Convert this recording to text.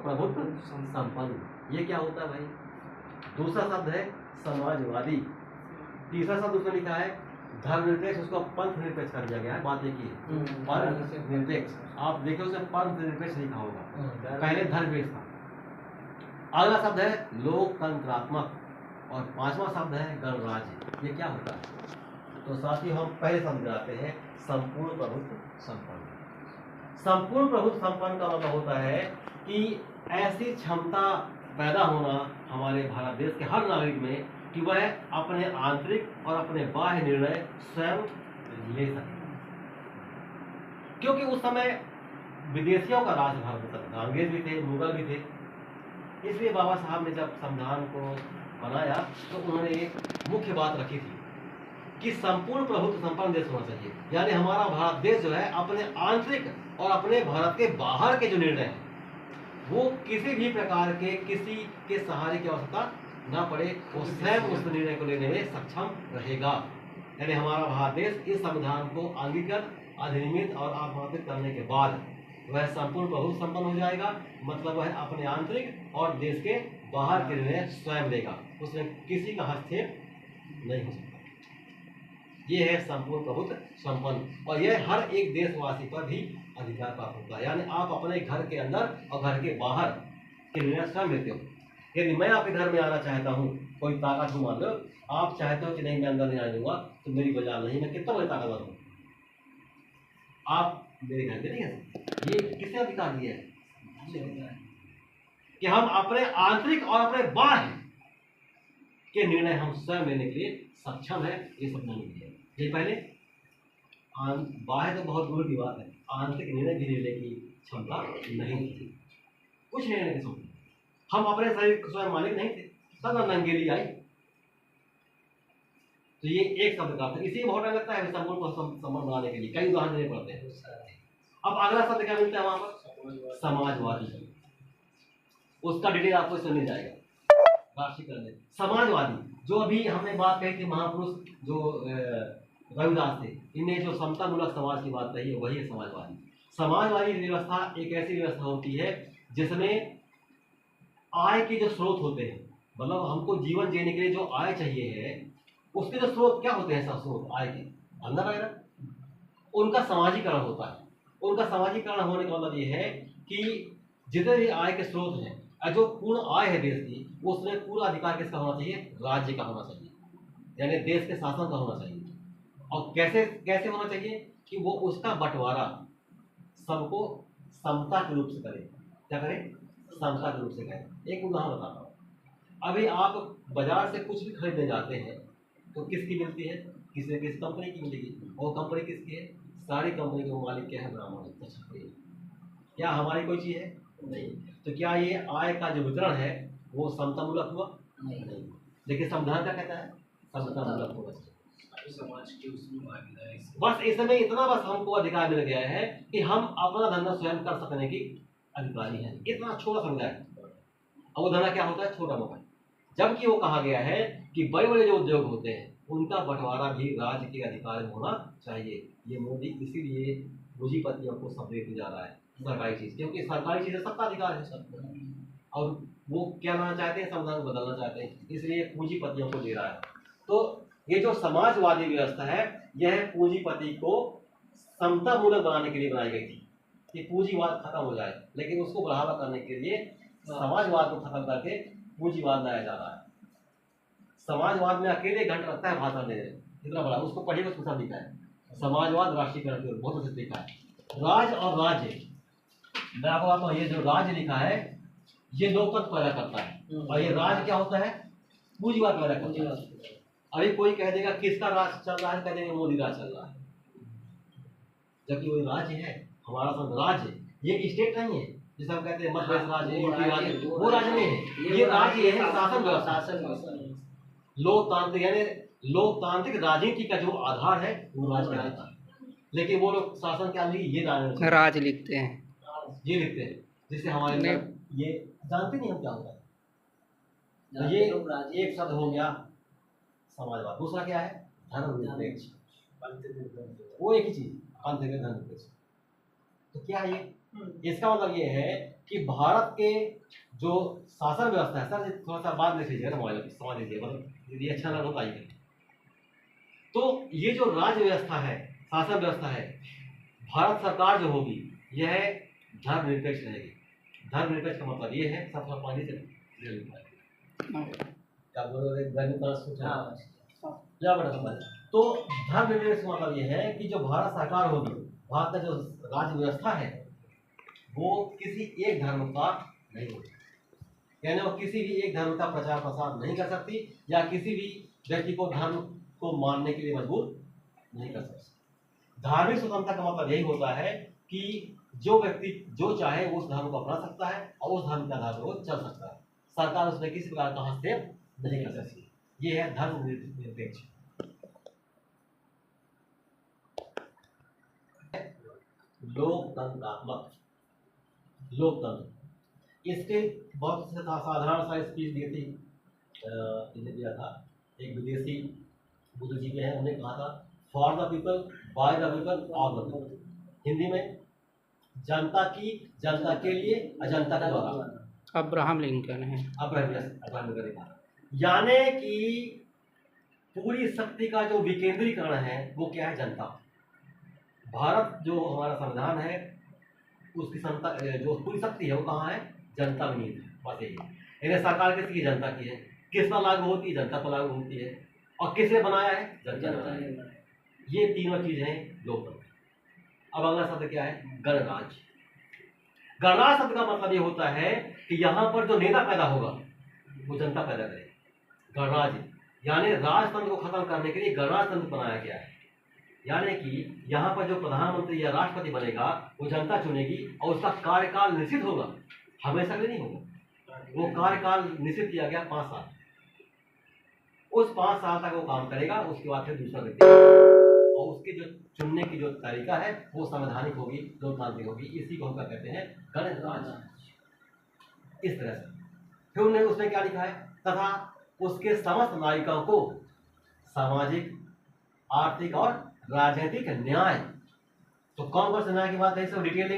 प्रभुत्व संपन्न। ये क्या होता है भाई? दूसरा शब्द है समाजवादी। तीसरा शब्द उसने लिखा है धर्मनिरपेक्ष, उसको पंथ निरपेक्ष कर दिया गया है। बात एक ही है, पंथ निरपेक्ष। आप देखो उसे पंथ निरपेक्ष लिखा होगा, पहले धर्मनिरपेक्ष था। अगला शब्द है लोकतंत्रात्मक और पांचवा शब्द है गणराज्य। ये क्या होता है? तो साथियों हम पहले समझ आते हैं संपूर्ण प्रभुत्व संपन्न। संपूर्ण प्रभुत्व संपन्न का मतलब होता है कि ऐसी क्षमता पैदा होना हमारे भारत देश के हर नागरिक में कि वह अपने आंतरिक और अपने बाह्य निर्णय स्वयं ले सके। क्योंकि उस समय विदेशियों का राज भारत में था, अंग्रेज भी थे, मुगल भी थे। इसलिए बाबा साहब ने जब संविधान को बनाया तो उन्होंने एक मुख्य बात रखी थी कि संपूर्ण प्रभुत्व संपन्न देश होना चाहिए। यानी हमारा भारत देश जो है अपने आंतरिक और अपने भारत के बाहर के जो निर्णय हैं वो किसी भी प्रकार के किसी के सहारे की आवश्यकता ना पड़े, वो स्वयं उस निर्णय को लेने में सक्षम रहेगा। यानी हमारा भारत देश इस संविधान को अंगीकृत, अधिनियमित और आत्मान्वित करने के बाद वह संपूर्ण प्रभुत्व संपन्न हो जाएगा। मतलब वह अपने आंतरिक और देश के बाहर के निर्णय स्वयं लेगा, उसमें किसी का हस्तक्षेप नहीं हो सकता। ये है संपूर्ण प्रभुत्व संपन्न, और यह हर एक देशवासी पर भी अधिकार प्राप्त होता है। यानी आप अपने घर के अंदर और घर के बाहर के निर्णय स्वयं लेते हो। यदि मैं आपके घर में आना चाहता हूँ, कोई ताकत मान लो, आप चाहते हो कि नहीं मैं अंदर नहीं आने दूंगा, तो मेरी वजह नहीं, मैं कितना बड़े ताकतवर हूँ, आप मेरे घर में नहीं आ सकते। ये किसने अधिकार दिया है कि हम अपने आंतरिक और अपने बाह्य के निर्णय हम स्वयं लेने के लिए सक्षम है। ये संविधान ने दिया है। ये पहले बाह्य तो बहुत दूर की बात है, आंतरिक निर्णय भी लेने की क्षमता नहीं थी। कुछ निर्णय की क्षमता, हम अपने शरीर के स्वयं मालिक नहीं थे, सब नंगेली आई। तो ये एक शब्द का अर्थ, इसी बहुत लगता है संपूर्ण को संपन्न बनाने के लिए कई उदाहरण देने पड़ते हैं। अब अगला शब्द क्या मिलता है वहां पर? समाजवादी। उसका डिटेल आपको इसमें मिल जाएगा राष्ट्रीयकरण में। समाजवादी जो अभी हमने बात कही थी, महापुरुष जो रविदास थे, इन्हें जो समतामूलक समाज की बात कही है वही है समाजवादी। समाजवादी व्यवस्था एक ऐसी व्यवस्था होती है जिसमें आय के जो स्रोत होते हैं, मतलब हमको जीवन जीने के लिए जो आय चाहिए है, उसके जो स्रोत क्या होते हैं? सब स्रोत आय के धंधा वगैरह, उनका समाजीकरण होता है। उनका समाजीकरण होने का मतलब ये है कि जितने भी आय के स्रोत हैं, जो पूर्ण आय है देश की, उसमें पूरा अधिकार किसका होना चाहिए? राज्य का होना चाहिए, यानी देश के शासन का होना चाहिए। और कैसे कैसे होना चाहिए कि वो उसका बंटवारा सबको समता के रूप से करे। क्या करें? समता के रूप से करें। एक उदाहरण बताता हूँ। अभी आप बाजार से कुछ भी खरीदने जाते हैं तो किसकी मिलती है? किसी किस कंपनी की मिलेगी। और कंपनी किसकी है? सारी कंपनी के मालिक क्या है? ब्राह्मण है। क्या हमारी कोई चीज है? नहीं। तो क्या ये आय का जो वितरण है वो समतामूलक हुआ? नहीं। लेकिन संविधान क्या कहता है? समतामूलक होगा। समाज की उसमें भागीदारी, बस इस समय इतना बस हमको अधिकार मिल गया है कि हम अपना धंधा स्वयं कर सकने की अधिकारी हैं। इतना छोटा समझा है। और वो धंधा क्या होता है? छोटा मोटा। जबकि वो कहा गया है कि बड़े बड़े जो उद्योग होते हैं उनका बंटवारा भी राज्य के अधिकार में होना चाहिए। ये मोदी इसीलिए पूंजीपतियों को सब देते जा रहा है सरकारी चीज, क्योंकि सरकारी चीजें सबका अधिकार है सबको। और वो क्या लाना चाहते हैं? संविधान को बदलना चाहते हैं, इसलिए पूंजीपतियों को दे रहा है। तो ये जो समाजवादी व्यवस्था है यह पूंजीपति को समतामूलक बनाने के लिए बनाई गई थी कि पूंजीवाद खत्म हो जाए, लेकिन उसको बढ़ावा करने के लिए समाजवाद को खत्म करके पूंजीवाद लाया जा रहा है। समाजवाद में अकेले घंटा लगता है भाषण देने, इतना बड़ा, उसको पढ़िए, उसको सब लिखा है। समाजवाद राष्ट्रीयकरण की ओर बहुत अच्छे लिखा है। राज और राज्य, मैं आपको बताता हूँ, ये जो राज्य लिखा है ये लोकतंत्र पैदा करता है, और ये राज क्या होता है? पूंजीवाद पैदा करता है। अभी कोई कह देगा किसका राज चल रहा है, कह देंगे मोदी राज चल रहा है, जबकि वो राज्य है हमारा। सब राज्य, ये स्टेट नहीं है जिसे हम कहते हैं मध्य प्रदेश राज्य, यूपी राज्य, वो राज्य नहीं है। ये राज्य है शासन व्यवस्था, लोकतांत्रिक, यानी लोकतांत्रिक राजनीति का जो आधार है वो राज कहलाता है। लेकिन वो लोग शासन क्या लिखे? ये राज लिखते हैं, ये लिखते हैं, जिससे हमारे ये जानते नहीं हम क्या होता है। तो ये एक शब्द हो गया समाजवाद। दूसरा क्या है? धर्मनिरपेक्ष। वो एक ही चीज, पंथ धर्मनिरपेक्ष। तो क्या ये? इसका मतलब ये है कि भारत के जो शासन व्यवस्था है, सर थोड़ा सा बाद में लीजिएगा ना, मोबाइल समझ लीजिए, मतलब ये अच्छा ना हो पाएगी। तो ये जो राज्य व्यवस्था है, शासन व्यवस्था है, भारत सरकार जो होगी यह धर्मनिरपेक्ष रहेगी। धर्मनिरपेक्ष का मतलब ये है, सब पानी से क्या बोल रहे क्या बड़ा समझ। तो धर्मनिरपेक्ष का मतलब ये है कि जो भारत सरकार होगी, भारत का जो राज्य व्यवस्था है वो किसी एक धर्म का नहीं होगी, यानी वो किसी भी एक धर्म का प्रचार प्रसार नहीं कर सकती या किसी भी व्यक्ति को धर्म को मानने के लिए मजबूर नहीं कर सकती। धार्मिक स्वतंत्रता का मतलब यही होता है कि जो व्यक्ति जो चाहे उस धर्म को अपना सकता है और उस धर्म के आधार पर वो चल सकता है, सरकार उसमें किसी प्रकार का हस्तक्षेप नहीं कर सकती। ये है धर्मनिरपेक्ष। लोकतंत्रात्मक, लोकतंत्र, इसके बहुत से साधारण सा स्पीच दी थी, इन्हें दिया था एक विदेशी बुद्ध जी के हैं, उन्हें कहा था for the people, by the people, of the people. Hindi में जनता की, जनता के लिए, अजंता के द्वारा। अब्राहम लिंकन है। अब्राहम लिंकन ने कहा, यानी कि पूरी शक्ति का जो विकेंद्रीकरण है वो क्या है, जनता। भारत जो हमारा संविधान है उसकी क्षमता, जो पूरी शक्ति है वो कहाँ है, जनता में निहित है। बस यही है। यानी सरकार किसकी की, जनता की है। किस पर लागू होती है, जनता पर लागू होती है। और किसने बनाया है, जनता ने बनाया है। ये तीनों चीजें हैं लोकतंत्र। अब अगला शब्द क्या है, गणराज्य। गणराज्य शब्द का मतलब ये होता है कि यहाँ पर जो नेता पैदा होगा वो जनता पैदा करेगी। गणराज्य यानी राजतंत्र को खत्म करने के लिए गणराजतंत्र बनाया गया है। यानी कि यहाँ पर जो प्रधानमंत्री या राष्ट्रपति बनेगा वो जनता चुनेगी और उसका कार्यकाल निश्चित होगा, हमेशा के लिए नहीं होगा। वो कार्यकाल निश्चित किया गया 5 साल। उस 5 साल तक वो काम करेगा, उसके बाद फिर दूसरा व्यक्ति, और उसके जो चुनने की जो तरीका है वो संवैधानिक होगी, लोकतांत्रिक होगी। इसी को हम क्या कहते हैं, गणराज्य। इस तरह से फिर उन्होंने उसमें क्या लिखा है, तथा उसके समस्त नागरिकों को सामाजिक, आर्थिक और राजनीतिक न्याय। तो कौन कौन से न्याय की बात है, सब डिटेल